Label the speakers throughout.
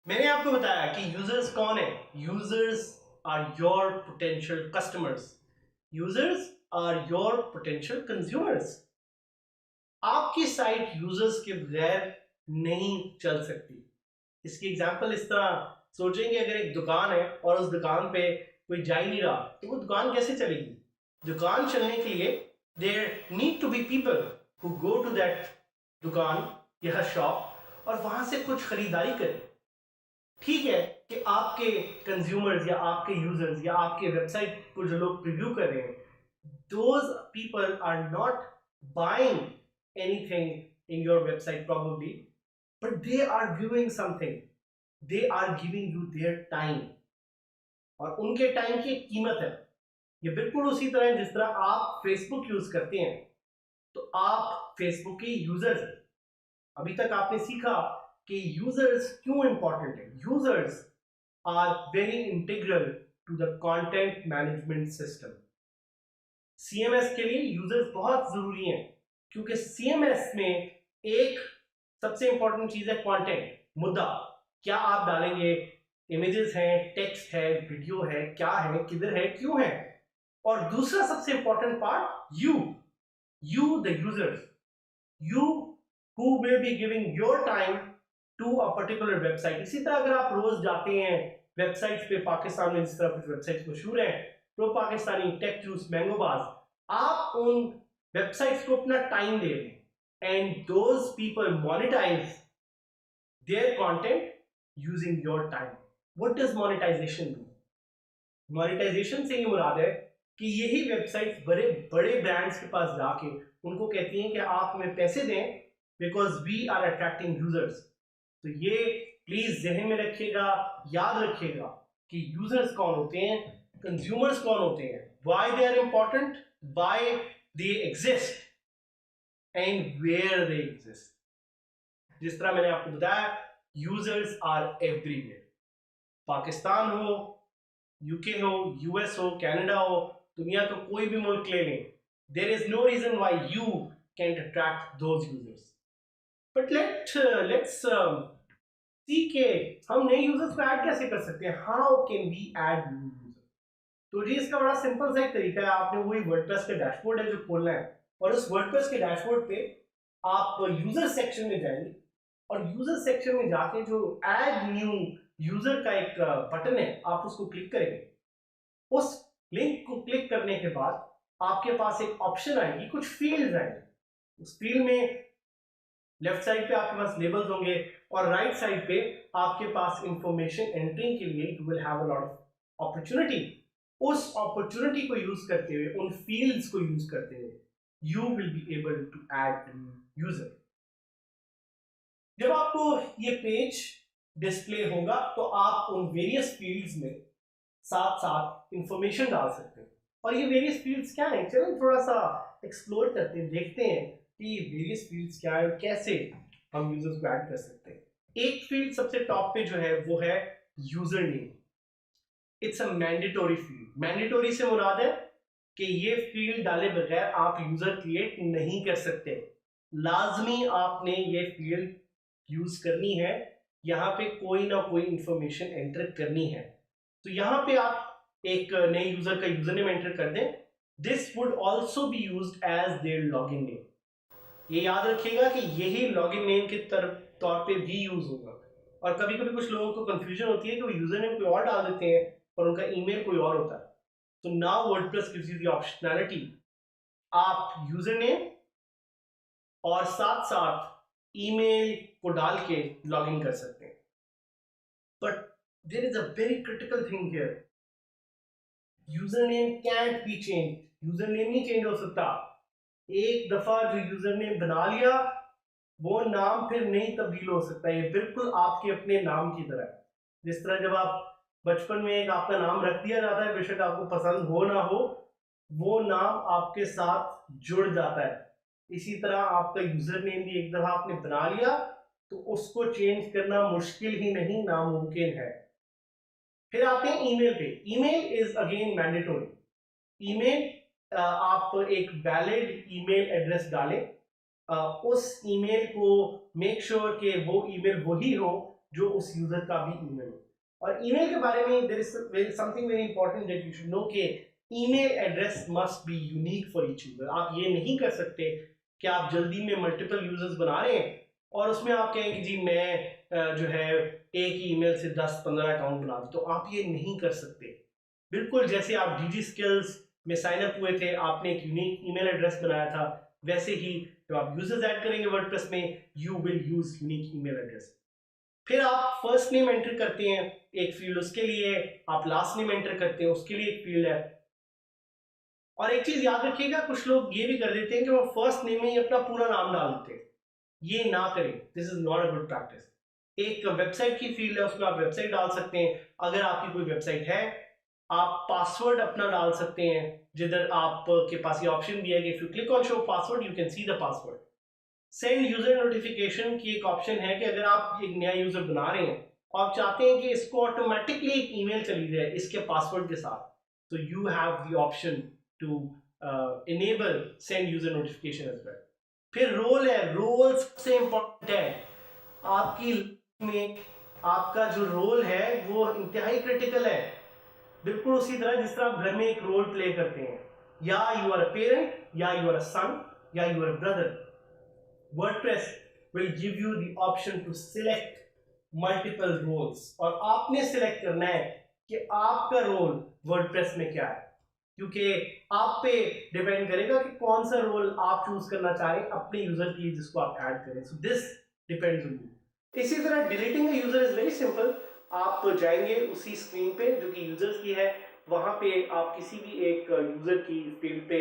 Speaker 1: मैंने आपको बताया कि यूजर्स कौन है। Users are your potential customers, users are your potential consumers. आपकी साइट यूजर्स के बगैर नहीं चल सकती। इसकी एग्जांपल इस तरह सोचेंगे, अगर एक दुकान है और उस दुकान पे कोई जा ही नहीं रहा तो वो दुकान कैसे चलेगी। दुकान चलने के लिए there need to be people who go to that दुकान या शॉप और वहां से कुछ खरीदारी करें। ठीक है कि आपके कंज्यूमर्स या आपके यूजर्स या आपके वेबसाइट को जो लोग प्रीव्यू कर रहे हैं, those people are not buying anything in your website probably, but they are viewing something, they are giving you their time, और उनके टाइम की एक कीमत है। ये बिल्कुल उसी तरह है जिस तरह आप फेसबुक यूज करते हैं तो आप फेसबुक के यूजर्स हैं। अभी तक आपने सीखा कि यूजर्स क्यों इंपॉर्टेंट है। Users are very integral to the content management system. CMS के लिए यूजर्स बहुत जरूरी हैं, क्योंकि सीएमएस में एक सबसे इंपॉर्टेंट चीज है कंटेंट, मुद्दा। क्या आप डालेंगे, इमेजेस हैं, टेक्स्ट है, वीडियो है, क्या है, किधर है, क्यों है। और दूसरा सबसे important part, you the users, you who will be giving your time to a particular website। इसी तरह अगर आप रोज जाते हैं वेबसाइट्स पे, पाकिस्तान में जिस तरह कुछ वेबसाइट्स मशहूर हैं, pro Pakistani, tech juice, Mangobaaz, आप उन वेबसाइट्स को अपना टाइम दे रहे हैं and those people monetize their content using your time. What does monetization do? Monetization से ये मुराद है कि यही वेबसाइट्स बड़े बड़े ब्रांड्स के पास जाके उनको कहती हैं कि आप हमें पैसे दें because we are attracting users. तो ये प्लीज जहन में रखिएगा, याद रखिएगा कि यूजर्स कौन होते हैं, कंज्यूमर्स कौन होते हैं, why they are important, why they exist and where they exist. जिस तरह मैंने आपको बताया, यूजर्स आर एवरीवेयर। पाकिस्तान हो, यूके हो, यूएस हो, कनाडा हो, दुनिया तो कोई भी मुल्क ले लें, there is no reason why you can't attract those users. But let's see के हम नए यूजर्स को ऐड कैसे कर सकते हैं। How can we add new user? तो जी इसका बड़ा सिंपल सा एक तरीका है। आपने वही वर्डप्रेस का डैशबोर्ड है जो खोलना है, और उस वर्डप्रेस के डैशबोर्ड पे आप यूजर सेक्शन में जाएंगे और यूजर सेक्शन में जाके जो ऐड न्यू यूजर का एक बटन है, आप उसको क्लिक करेंगे। उस लिंक को क्लिक करने के बाद आपके पास एक ऑप्शन आएगी, कुछ फील्ड्स आएंगे। उस फील्ड में लेफ्ट साइड पे आपके पास लेबल्स होंगे और राइट साइड पे आपके पास इंफॉर्मेशन एंट्रिंग के लिए you will have a lot of opportunity. उस अपॉर्चुनिटी को यूज करते हुए, उन फील्ड्स को यूज करते हुए, you will be able to add user. जब आपको ये पेज डिस्प्ले होगा तो आप उन वेरियस फील्ड्स में साथ साथ इंफॉर्मेशन डाल सकते हैं। और ये वेरियस फील्ड्स क्या हैं, चलिए थोड़ा सा एक्सप्लोर करते हैं, देखते हैं कि ये वेरियस फील्ड्स क्या है, कैसे हम यूजर्स को ऐड कर सकते हैं। एक फील्ड सबसे टॉप पे जो है वो है user name. It's a mandatory field. Mandatory से मुराद है कि ये फील्ड डाले बगैर आप यूजर क्रिएट नहीं कर सकते। लाजमी आपने ये फील्ड यूज करनी है, यहाँ पे कोई ना कोई इंफॉर्मेशन एंटर करनी है। तो यहाँ पे आप एक नए यूजर का यूजर नेम एंटर कर दें। This would also be used as their login name. ये याद रखिएगा कि यही लॉगिन नेम के तौर पे भी यूज होगा। और कभी कभी कुछ लोगों को कंफ्यूजन होती है कि वो यूजर नेम कोई और डाल देते हैं और उनका ईमेल कोई और होता है। तो now WordPress gives you the optionality, आप यूजर नेम और साथ साथ ईमेल को डाल के लॉगिन कर सकते हैं। But there is a very critical thing here, user name can't be change. User name नहीं चेंज हो सकता। एक दफा जो यूजर नेम बना लिया वो नाम फिर नहीं तब्दील हो सकता। ये बिल्कुल आपके अपने नाम की तरह है। जिस तरह जब आप बचपन में एक आपका नाम रख दिया जाता है, बेशक आपको पसंद हो ना हो, वो नाम आपके साथ जुड़ जाता है। इसी तरह आपका यूजर नेम भी एक दफा आपने बना लिया तो उसको चेंज करना मुश्किल ही नहीं, नामुमकिन है। फिर आते हैं ईमेल पे। Email is again mandatory. Email आप एक वैलिड ईमेल एड्रेस डालें, उस ईमेल को मेक श्योर कि वो ईमेल वही हो जो उस यूजर का भी ईमेल हो। और ईमेल के बारे में there is something very important that you should know कि email address must be unique for each user. आप ये नहीं कर सकते कि आप जल्दी में मल्टीपल यूजर्स बना रहे हैं और उसमें आप कहें कि जी मैं जो है एक ही ईमेल से 10-15 अकाउंट बना दूं, तो आप ये नहीं कर सकते। बिल्कुल जैसे आप डीजी स्किल्स में साइन अप हुए थे, आपने एक यूनिक ईमेल एड्रेस बनाया था, वैसे ही जब आप यूजर्स ऐड करेंगे वर्डप्रेस में, you will use unique email address. फिर आप फर्स्ट नेम एंटर करते हैं, एक फील्ड उसके लिए, आप लास्ट नेम एंटर करते हैं, उसके लिए एक फील्ड है। और एक चीज याद रखिएगा, कुछ लोग ये भी कर देते हैं कि वो फर्स्ट नेम में ही अपना पूरा नाम डाल देते हैं। ये ना करें, this is not a good practice. एक वेबसाइट की फील्ड है, उसमें आप वेबसाइट डाल सकते हैं। अगर आपकी कोई वेबसाइट है, आप पासवर्ड अपना डाल सकते हैं, जिधर आपके पास ये ऑप्शन भी है कि if you click on show password you can see the password. Send user notification की एक ऑप्शन है कि अगर आप एक नया यूजर बना रहे हैं और आप चाहते हैं कि इसको ऑटोमेटिकली एक ईमेल चली जाए इसके पासवर्ड के साथ, तो you have the option to enable send user notification as well. फिर रोल है, रोल सबसे इंपॉर्टेंट है आपकी में। आपका जो रोल है वो इंतहाई क्रिटिकल है, बिल्कुल उसी तरह जिस तरह आप घर में एक रोल प्ले करते हैं, या यू आर अ पेरेंट, या यू आर अ सन, या you are a brother. WordPress will give you the option to select multiple roles, और आपने सिलेक्ट करना है कि आपका रोल वर्डप्रेस में क्या है, क्योंकि आप पे डिपेंड करेगा कि कौन सा रोल आप चूज करना चाह रहे हैं अपने यूजर के लिए जिसको आप ऐड करें। So this depends on you. इसी तरह deleting a user is very simple. आप जाएंगे उसी स्क्रीन पे जो कि यूजर्स की है, वहां पे आप किसी भी एक यूजर की फील्ड पे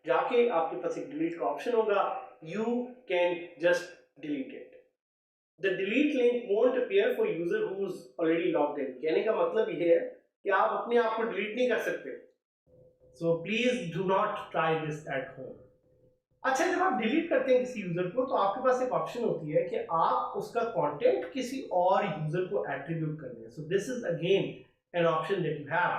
Speaker 1: जाके आपके पास एक डिलीट का ऑप्शन होगा, you can just delete it. The delete link won't appear for user who is already logged in. कहने का मतलब ये है कि आप अपने आप को डिलीट नहीं कर सकते। So please do not try this at home. अच्छा, जब आप डिलीट करते हैं किसी यूजर को तो आपके पास एक ऑप्शन होती है कि आप उसका कंटेंट किसी और यूजर को एट्रीब्यूट कर दें। So this is again an option that you have.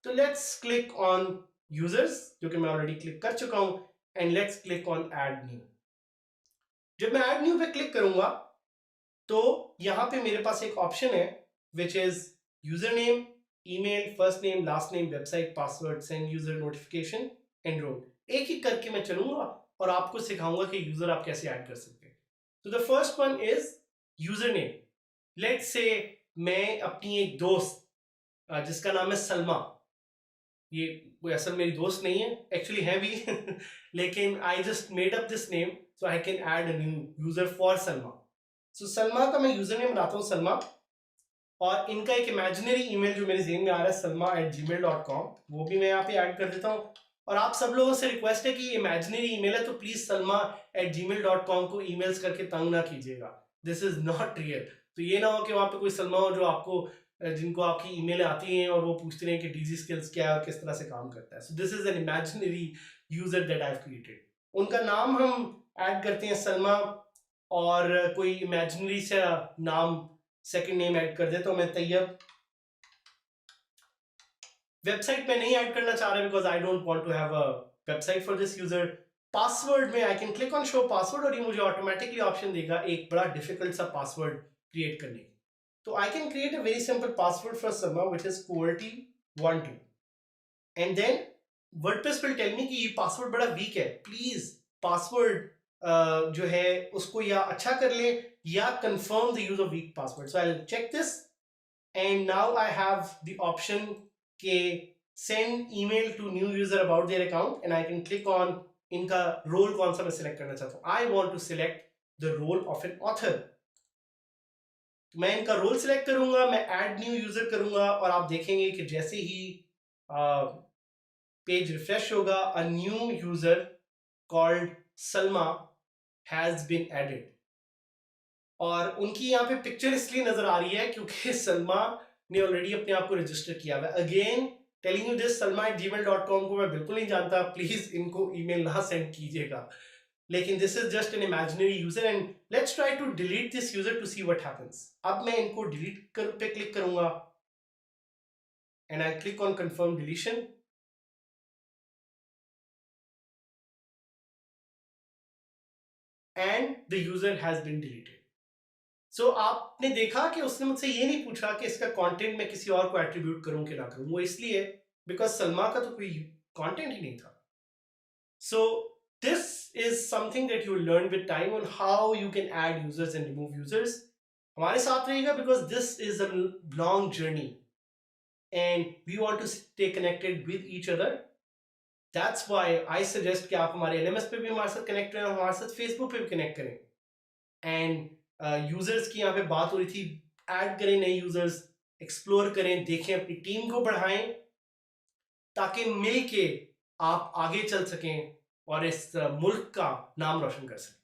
Speaker 1: तो लेट्स क्लिक ऑन यूजर्स, जो कि मैं ऑलरेडी क्लिक कर चुका हूं, and let's click on add new. जब मैं ऐड न्यू पे क्लिक करूंगा तो यहां पे मेरे पास एक ऑप्शन है which is user name, email, first name, last name, website, password, send user notification, enrol. एक ही करके मैं चलूंगा और आपको सिखाऊंगा कि यूजर आप कैसे ऐड कर सकते हैं। तो the first one is user name. Let's say मैं अपनी एक दोस्त जिसका नाम है सलमा, ये कोई असल मेरी दोस्त नहीं है, एक्चुअली है भी लेकिन I just made up this name so I can add a new user for Salma. So Salma का मैं यूजर नेम बनाता हूँ सलमा, और इनका एक इमेजिनरी ईमेल जो मेरे जेहन में आ रहा है salma@gmail.com, वो भी मैं यहाँ पे ऐड कर देता हूँ। और आप सब लोगों से रिक्वेस्ट है कि इमेजिनरी ईमेल है तो प्लीज salma@gmail.com को ईमेल्स करके तंग ना कीजिएगा, दिस इज नॉट रियल। तो ये ना हो कि वहाँ पे कोई सलमा हो जो आपको जिनको आपकी ईमेल आती हैं और वो पूछते रहे कि डीजी स्किल्स क्या है और किस तरह से काम करता है। So this is an imaginary user that I have created. उनका नाम हम ऐड करते हैं सलमा, और कोई इमेजिनरी सा नाम सेकंड नेम ऐड कर देता हूं मैं तैयब। वेबसाइट पे नहीं ऐड करना चाह रहे because I don't want to have a website for this user. Password में I can click on show password और ये मुझे ऑटोमेटिकली ऑप्शन देगा एक बड़ा डिफिकल्ट सा पासवर्ड क्रिएट करने की। तो I can create a very simple password for Salma which is QWERTY12 and then WordPress will tell me कि ये पासवर्ड बड़ा वीक है, प्लीज पासवर्ड जो है उसको या अच्छा कर ले या confirm the use of weak password. So I'll check this and now I have the option के send email to new user about their account and I can click on इनका रोल कौन सा मैं सिलेक्ट करना चाहता हूँ। I want to select the role of an author. मैं इनका रोल सिलेक्ट करूंगा, मैं ऐड न्यू यूजर करूंगा और आप देखेंगे कि जैसे ही पेज रिफ्रेश होगा a new user called Salma has been added। और उनकी यहाँ पे पिक्चर इसलिए नजर आ रही है क्योंकि सलमा ने ऑलरेडी अपने आप को रजिस्टर किया हुआ है। Again telling you this, salma@gmail.com को मैं बिल्कुल नहीं जानता, प्लीज इनको ईमेल ना सेंड कीजिएगा। लेकिन this is just an imaginary user and let's try to delete this user to see what happens. अब मैं इनको डिलीट कर पे क्लिक करूंगा and I click on confirm deletion. And the user has been deleted. So आपने देखा कि उसने मुझसे ये नहीं पूछा कि इसका कंटेंट मैं किसी और को एट्रीब्यूट करूं कि ना करूं, वो इसलिए बिकॉज सलमा का तो कोई कंटेंट ही नहीं था। सो this is something that you will learn with time on how you can add users and remove users. हमारे साथ रहिएगा because this is a long journey and we want to stay connected with each other. That's why I suggest कि आप हमारे LMS पे भी हमारे साथ कनेक्ट करें और हमारे साथ Facebook पे भी कनेक्ट करें। एंड यूजर्स की यहाँ पे बात हो रही थी, ऐड करें नए यूजर्स, एक्सप्लोर करें, देखें, अपनी टीम को बढ़ाएं ताकि मिल के आप आगे चल सकें और इस मुल्क का नाम रोशन कर सकें।